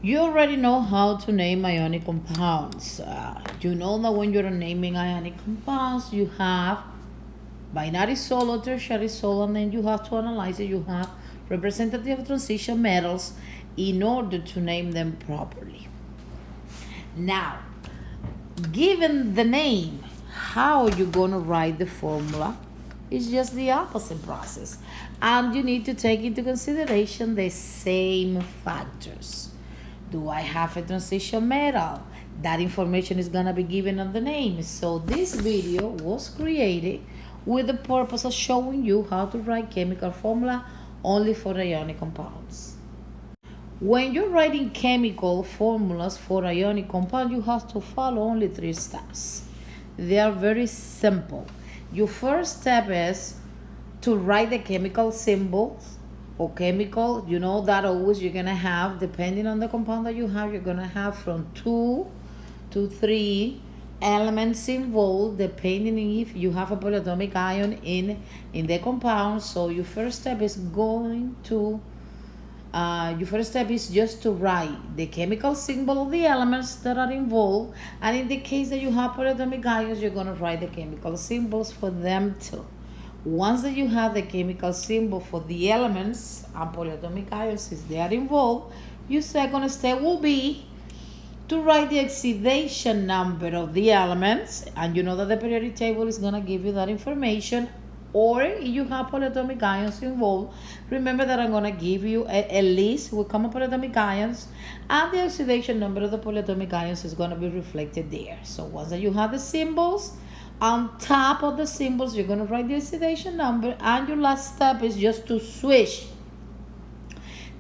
You already know how to name ionic compounds. You know that when you're naming ionic compounds, you have binary solo, tertiary solo, and then you have to analyze it. You have representative transition metals in order to name them properly. Now, given the name, how are you going to write the formula? It's just the opposite process. And you need to take into consideration the same factors. Do I have a transition metal? That information is going to be given on the name. So this video was created with the purpose of showing you how to write chemical formula only for ionic compounds. When you're writing chemical formulas for ionic compound, you have to follow only 3 steps. They are very simple. Your first step is to write the chemical symbols or chemical. You know that always you're going to have, depending on the compound that you have, you're going to have from 2 to 3 elements involved, depending if you have a polyatomic ion in the compound. So your first step is just to write the chemical symbol of the elements that are involved, and in the case that you have polyatomic ions, you're going to write the chemical symbols for them too. Once that you have the chemical symbol for the elements and polyatomic ions, if they are involved, your second step will be to write the oxidation number of the elements, and you know that the periodic table is going to give you that information. Or if you have polyatomic ions involved, remember that I'm going to give you a list with common polyatomic ions, and the oxidation number of the polyatomic ions is going to be reflected there. So once that you have the symbols, on top of the symbols, you're going to write the oxidation number, and your last step is just to switch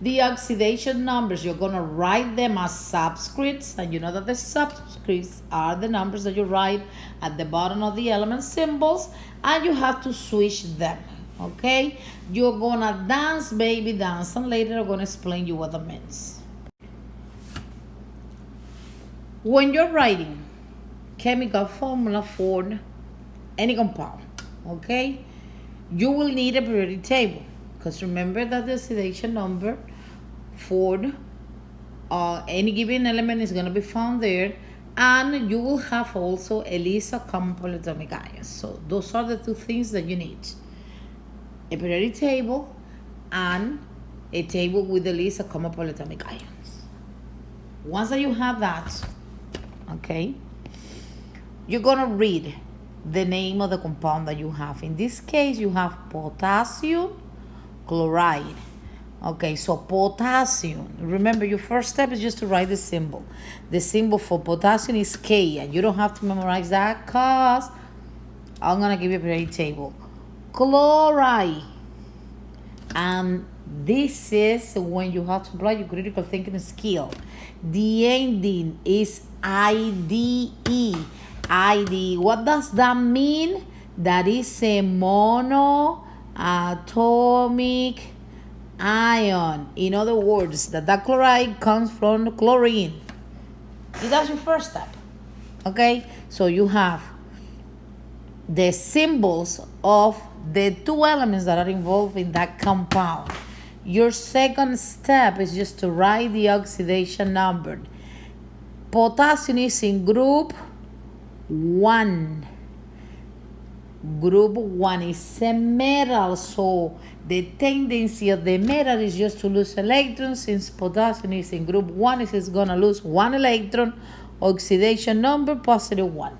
the oxidation numbers. You're going to write them as subscripts, and you know that the subscripts are the numbers that you write at the bottom of the element symbols, and you have to switch them. Okay, you're going to dance, baby, dance, and later I'm going to explain you what that means. When you're writing chemical formula for any compound, okay, you will need a periodic table, because remember that the oxidation number for any given element is going to be found there, and you will have also a list of common polyatomic ions. So those are the 2 things that you need: a periodic table and a table with the list of common polyatomic ions. Once that you have that, okay, you're going to read the name of the compound that you have. In this case, you have potassium chloride. Okay, so potassium. Remember, your first step is just to write the symbol. The symbol for potassium is K, and you don't have to memorize that because I'm going to give you a periodic table. Chloride. And this is when you have to apply your critical thinking skill. The ending is IDE. IDE. What does that mean? That is a monoatomic ion. In other words, that chloride comes from chlorine. That's your first step. Okay, so you have the symbols of the 2 elements that are involved in that compound. Your second step is just to write the oxidation number. Potassium is in group 1. Group 1 is a metal, so the tendency of the metal is just to lose electrons. Since potassium is in group 1, it is going to lose 1 electron. Oxidation number +1.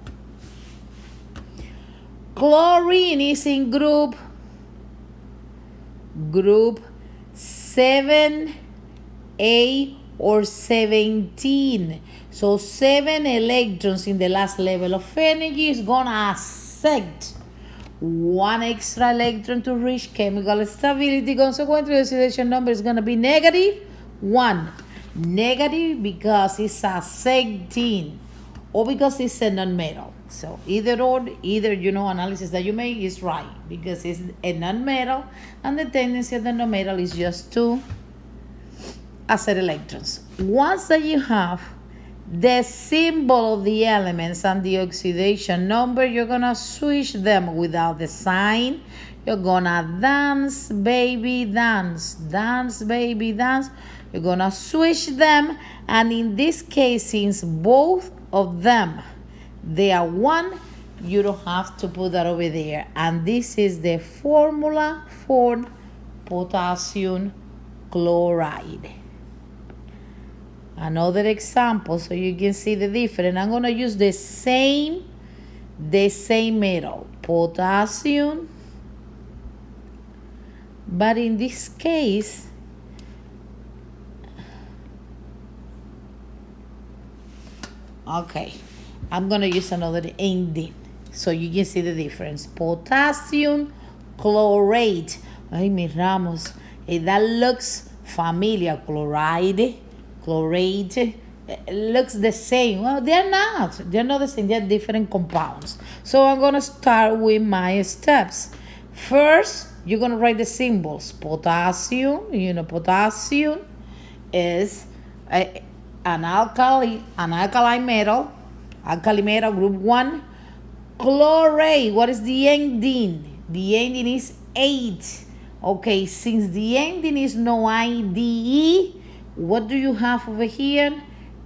Chlorine is in group 7A or 17. So 7 electrons in the last level of energy is going to accept 1 extra electron to reach chemical stability. Consequently, the oxidation number is going to be -1. Negative because it's a 17 or because it's a non-metal. So either analysis that you make is right, because it's a non-metal, and the tendency of the non-metal is just to accept electrons. Once that you have the symbol of the elements and the oxidation number, you're gonna switch them without the sign. You're gonna dance, baby, dance. Dance, baby, dance. you're gonna switch them, and in this case, since both of them they are one, you don't have to put that over there. And this is the formula for potassium chloride. Another example so you can see the difference. I'm going to use the same metal, potassium, but in this case, okay, I'm going to use another ending so you can see the difference. Potassium chlorate. Ay, mi Ramos, that looks familiar. Chloride. Looks the same. Well, they're not the same. They're different compounds. So I'm going to start with my steps. First, you're going to write the symbols. Potassium, potassium is an alkali metal, group 1. Chlorate, what is the ending? The ending is 8. Okay, since the ending is no IDE, what do you have over here?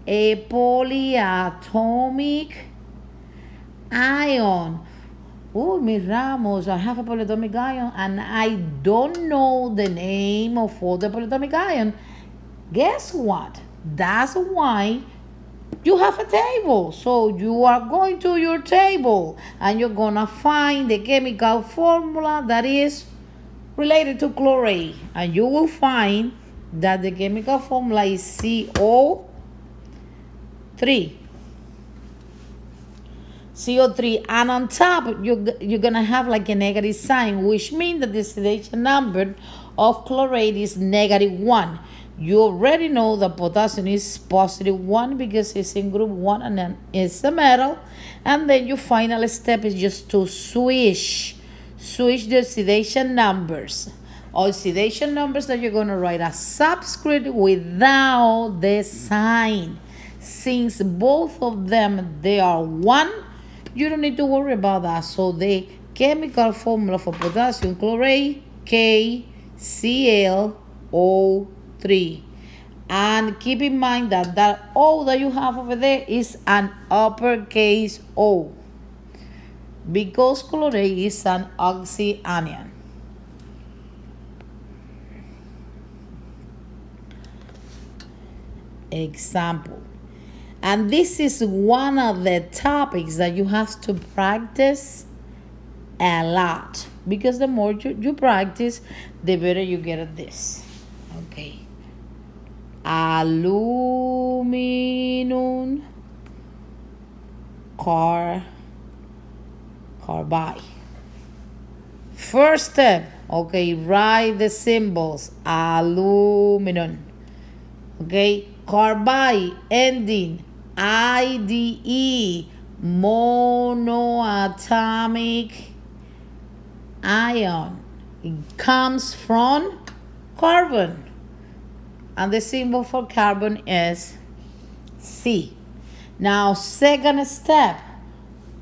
A polyatomic ion. Oh, mi Ramos, I have a polyatomic ion and I don't know the name of all the polyatomic ion. Guess what? That's why you have a table. So you are going to your table and you're gonna find the chemical formula that is related to chlorate, and you will find that the chemical formula is CO3. CO3, and on top you're gonna have like a negative sign, which means that the oxidation number of chlorate is -1. You already know that potassium is +1 because it's in group 1 and then it's a metal. And then your final step is just to switch the oxidation numbers. Oxidation numbers that you're going to write a subscript without the sign. Since both of them, they are 1, you don't need to worry about that. So the chemical formula for potassium chlorate, KClO3. And keep in mind that that O that you have over there is an uppercase O, because chlorate is an oxyanion. Example. And this is one of the topics that you have to practice a lot, because the more you practice, the better you get at this. Okay. Aluminum carbide. First step, okay, write the symbols. Aluminum. Okay, carbide ending IDE, monoatomic ion. It comes from carbon, and the symbol for carbon is C. Now, second step,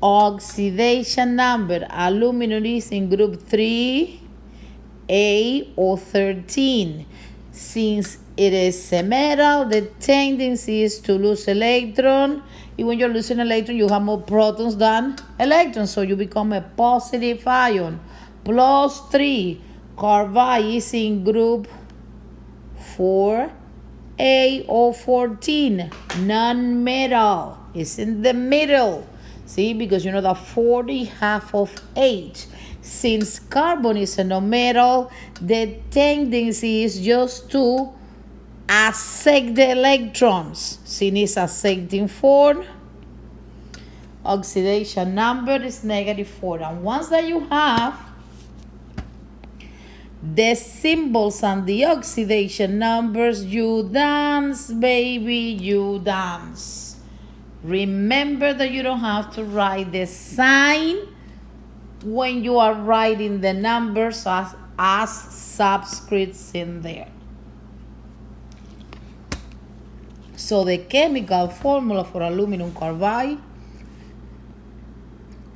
oxidation number. Aluminum is in group 3A or 13. Since it is a metal, the tendency is to lose electron. And when you're losing electron, you have more protons than electrons, so you become a positive ion. +3. Carbide is in group 4A or 14. Non-metal is in the middle. See, because you know that 40 half of 8. Since carbon is a non-metal, the tendency is just to accept the electrons. Since it's accepting 4, oxidation number is -4. And once that you have the symbols and the oxidation numbers, you dance, baby, you dance. Remember that you don't have to write the sign when you are writing the numbers as subscripts in there. So the chemical formula for aluminum carbide,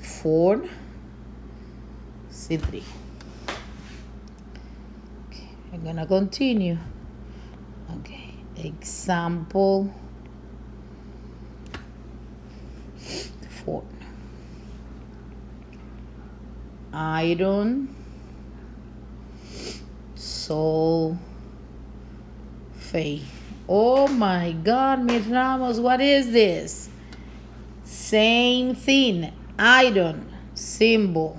4C3. Okay, I'm gonna continue. Okay, Example 4. Iron sulfate. Oh my God, Miss Ramos, what is this? Same thing. Iron symbol.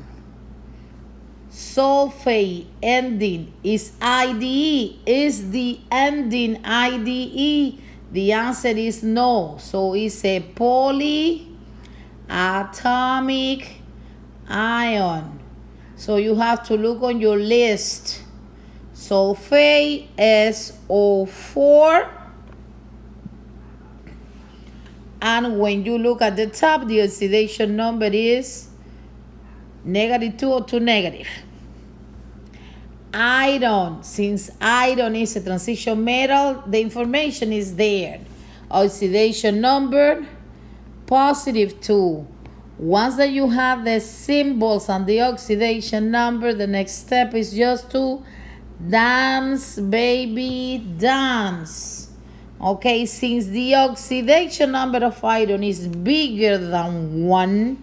Sulfate ending is IDE. Is the ending IDE? The answer is no. So it's a polyatomic ion. So you have to look on your list. Sulfate SO4. And when you look at the top, the oxidation number is -2 or 2 negative. Iron, since iron is a transition metal, the information is there. Oxidation number +2. Once that you have the symbols and the oxidation number, the next step is just to dance, baby, dance. Okay, since the oxidation number of iron is bigger than 1,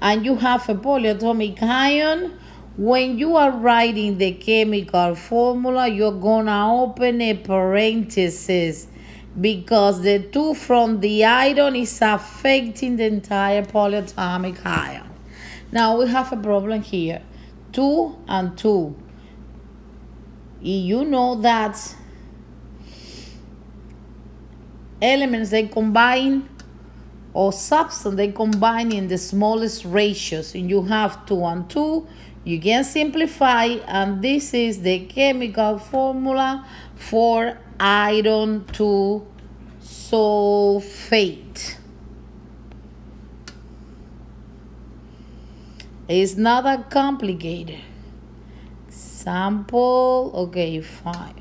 and you have a polyatomic ion, when you are writing the chemical formula, you're gonna open a parenthesis because the 2 from the iron is affecting the entire polyatomic ion. Now we have a problem here. 2 and 2. You know that elements, they combine, or substance, they combine in the smallest ratios, and you have 2 and 2. You can simplify, and this is the chemical formula for iron 2 sulfate. It's not that complicated. Example, okay, 5.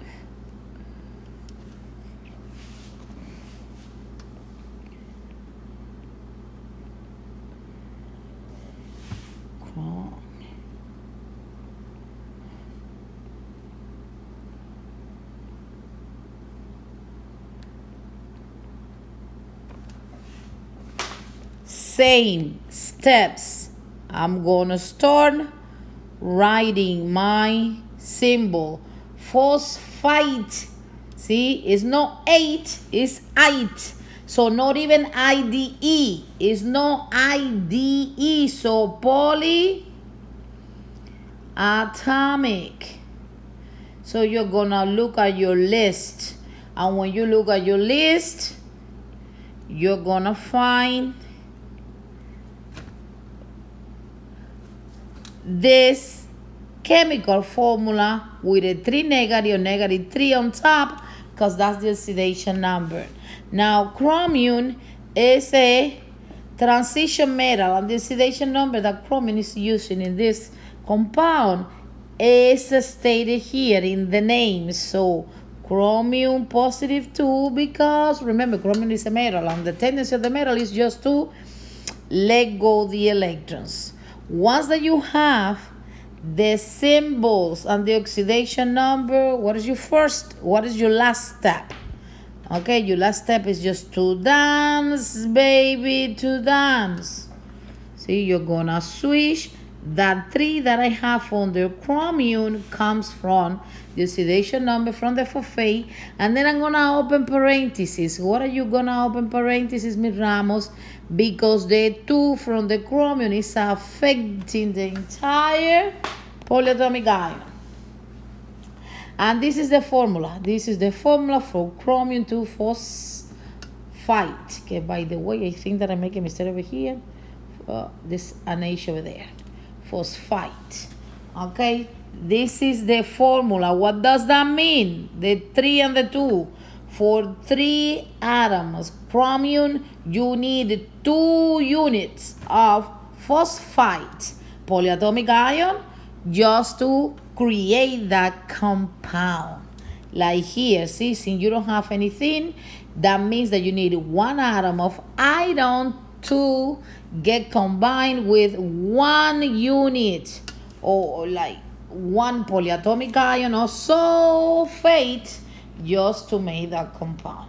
Same steps. I'm gonna start writing my symbol. Phosphite. See, it's not 8, it's 8. So not even IDE. It's not IDE. So polyatomic. So you're gonna look at your list. And when you look at your list, you're gonna find this chemical formula with a 3 negative or -3 on top, because that's the oxidation number. Now, chromium is a transition metal, and the oxidation number that chromium is using in this compound is stated here in the name. So, chromium +2, because remember, chromium is a metal, and the tendency of the metal is just to let go the electrons. Once that you have the symbols and the oxidation number, what is your last step? Okay, your last step is just to dance, baby, to dance. See, you're gonna switch. That 3 that I have on the chromium comes from the oxidation number from the phosphate, and then I'm gonna open parentheses. What are you gonna open parentheses, Ms. Ramos? Because the 2 from the chromium is affecting the entire polyatomic ion. And this is the formula. This is the formula for chromium 2 phosphite. Okay, by the way, I think that I make a mistake over here. This an H over there. Phosphite. Okay, this is the formula. What does that mean? The 3 and the 2. For 3 atoms chromium, you need 2 units of phosphite polyatomic ion just to create that compound. Like here, see, since you don't have anything, that means that you need 1 atom of iron to get combined with 1 unit, or like 1 polyatomic ion or sulfate just to make that compound.